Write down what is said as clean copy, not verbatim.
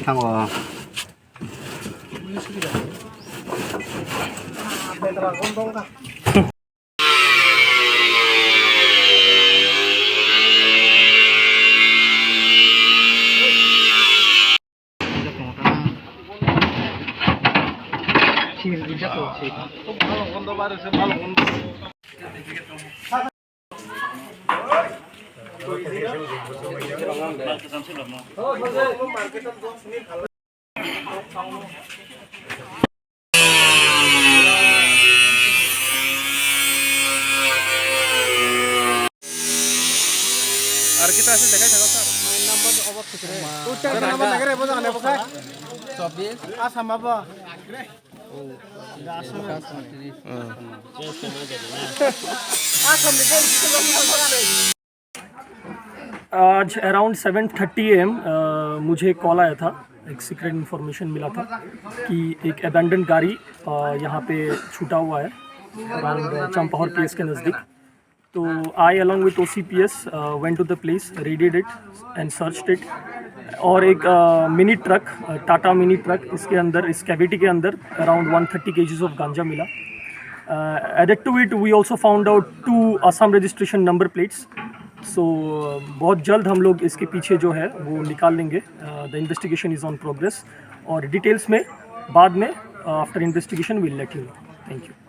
Tama. আর kita আছে দেখাই থাকো স্যার নাম্বার অবত থেকে তোর নাম্বার লাগে রে বোঝা না বসা 24 আসাম বাবা आज अराउंड 7:30 AM मुझे कॉल आया था, एक सीक्रेट इन्फॉर्मेशन मिला था कि एक अबैंडन गाड़ी यहाँ पे छूटा हुआ है अराउंड चंपाहौर PS के नज़दीक। तो I along with OCPS went to the place, raided it and searched it. और एक mini truck, Tata mini truck, इसके अंदर, इस कैविटी के अंदर अराउंड 130 kgs ऑफ गांजा मिला। Added to it we also found out 2 Assam registration number plates. So बहुत जल्द हम लोग इसके पीछे जो है वो निकाल लेंगे। The investigation is on progress और डिटेल्स में बाद में after investigation will let you know. Thank you.